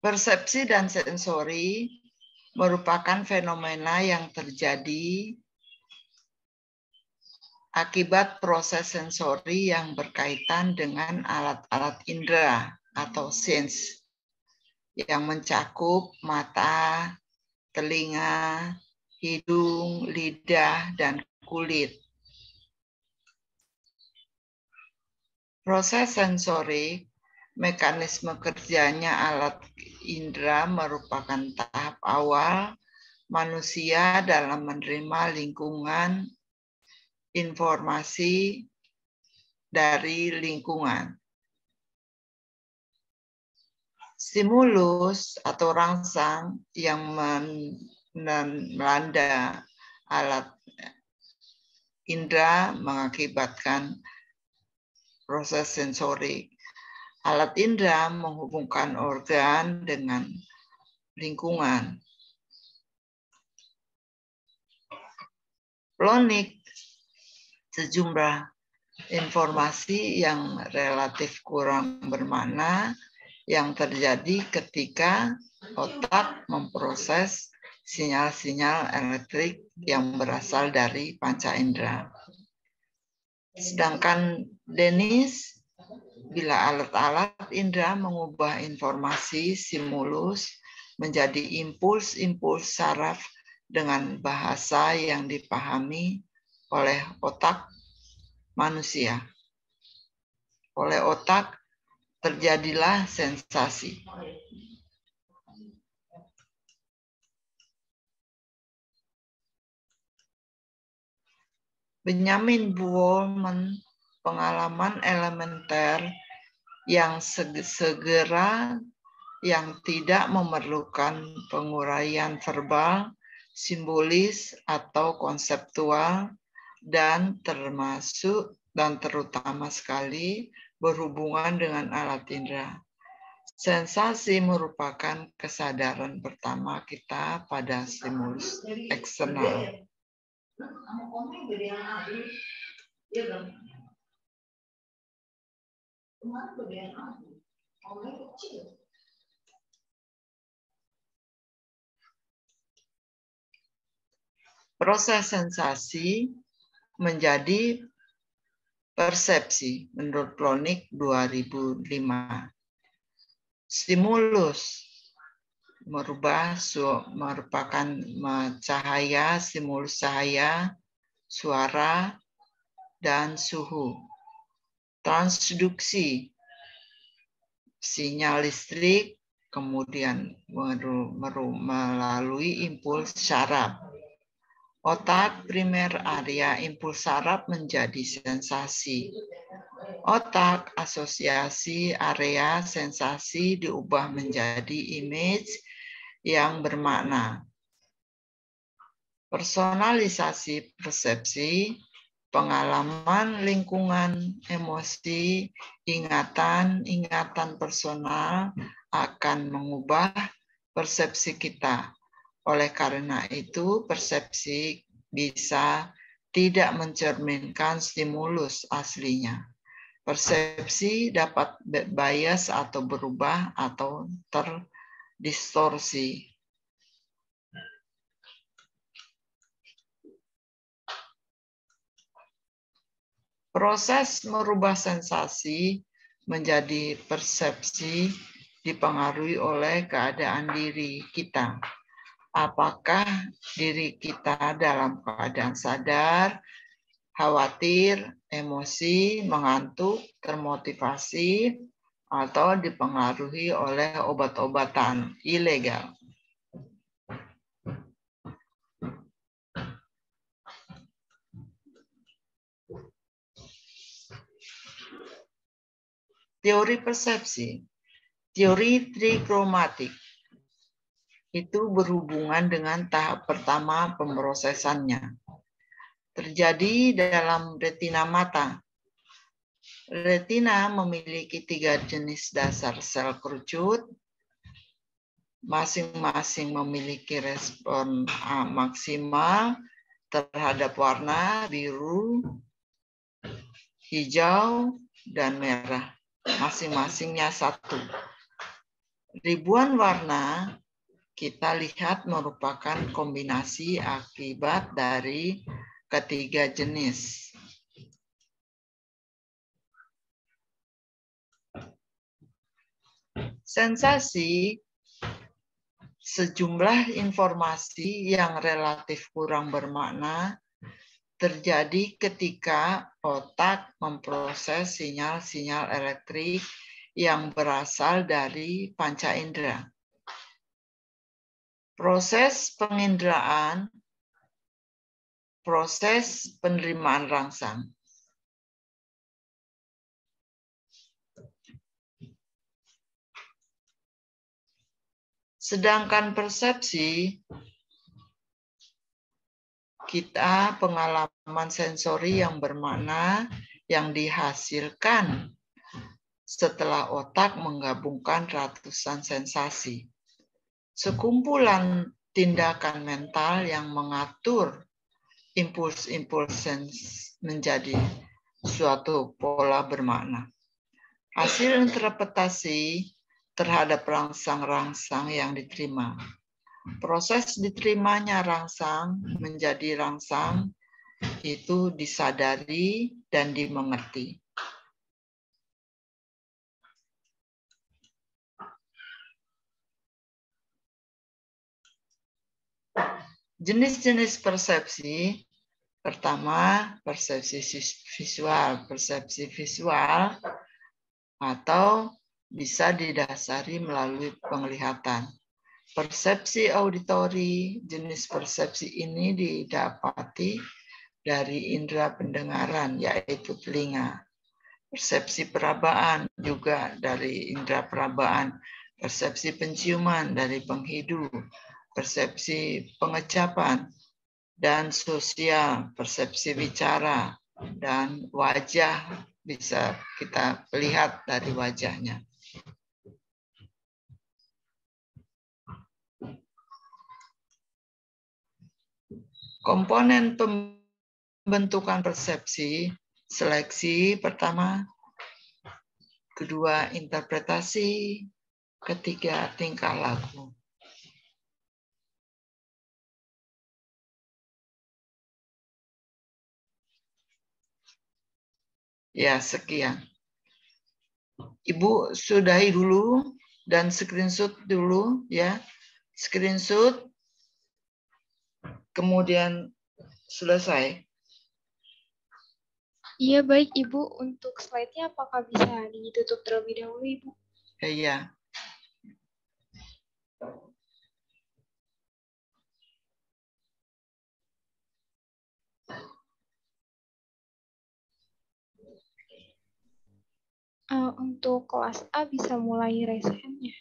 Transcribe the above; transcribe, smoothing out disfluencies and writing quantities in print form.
Persepsi dan sensori merupakan fenomena yang terjadi akibat proses sensori yang berkaitan dengan alat-alat indera atau sense yang mencakup mata, telinga, hidung, lidah, dan kulit. Proses sensorik, mekanisme kerjanya alat indera merupakan tahap awal manusia dalam menerima lingkungan informasi dari lingkungan. Stimulus atau rangsang yang melanda alat indera mengakibatkan proses sensorik. Alat indera menghubungkan organ dengan lingkungan. Plonik, sejumlah informasi yang relatif kurang bermakna yang terjadi ketika otak memproses sinyal-sinyal elektrik yang berasal dari panca indera. Sedangkan Dennis, bila alat-alat indera mengubah informasi stimulus menjadi impuls-impuls saraf dengan bahasa yang dipahami oleh otak manusia. Oleh otak terjadilah sensasi. Benjamin Bollman, pengalaman elementer yang segera yang tidak memerlukan penguraian verbal, simbolis atau konseptual dan terutama sekali berhubungan dengan alat indera. Sensasi merupakan kesadaran pertama kita pada stimulus eksternal. Proses sensasi menjadi persepsi menurut Plonik 2005. Stimulus merupakan cahaya, stimulus cahaya, suara, dan suhu. Transduksi, sinyal listrik, kemudian melalui impuls saraf. Otak primer area impuls saraf menjadi sensasi. Otak asosiasi area sensasi diubah menjadi image yang bermakna. Personalisasi persepsi, pengalaman lingkungan, emosi, ingatan personal akan mengubah persepsi kita. Oleh karena itu, persepsi bisa tidak mencerminkan stimulus aslinya. Persepsi dapat bias atau berubah atau terdistorsi. Proses merubah sensasi menjadi persepsi dipengaruhi oleh keadaan diri kita. Apakah diri kita dalam keadaan sadar, khawatir, emosi, mengantuk, termotivasi, atau dipengaruhi oleh obat-obatan ilegal. Teori persepsi, teori trikromatik, itu berhubungan dengan tahap pertama pemrosesannya. Terjadi dalam retina mata. Retina memiliki 3 jenis dasar sel kerucut, masing-masing memiliki respon maksimal terhadap warna biru, hijau, dan merah. Masing-masingnya 1. Ribuan warna kita lihat merupakan kombinasi akibat dari ketiga jenis. Sensasi, sejumlah informasi yang relatif kurang bermakna terjadi ketika otak memproses sinyal-sinyal elektrik yang berasal dari panca indera. Proses penginderaan, proses penerimaan rangsang. Sedangkan persepsi, kita pengalaman sensori yang bermakna yang dihasilkan setelah otak menggabungkan ratusan sensasi. Sekumpulan tindakan mental yang mengatur impuls-impuls menjadi suatu pola bermakna. Hasil interpretasi terhadap rangsang-rangsang yang diterima. Proses diterimanya rangsang menjadi rangsang itu disadari dan dimengerti. Jenis-jenis persepsi, pertama persepsi visual. Persepsi visual atau bisa didasari melalui penglihatan. Persepsi auditori, jenis persepsi ini didapati dari indera pendengaran, yaitu telinga. Persepsi perabaan juga dari indera perabaan. Persepsi penciuman dari penghidu. Persepsi pengecapan dan sosial, persepsi bicara, dan wajah bisa kita lihat dari wajahnya. Komponen pembentukan persepsi, seleksi pertama, kedua interpretasi, ketiga tingkah laku. Ya, sekian. Ibu sudahi dulu dan screenshot dulu ya. Screenshot kemudian selesai. Iya, baik Ibu. Untuk slide-nya apakah bisa ditutup terlebih dahulu, Ibu? Iya. Untuk kelas A bisa mulai raise hand-nya.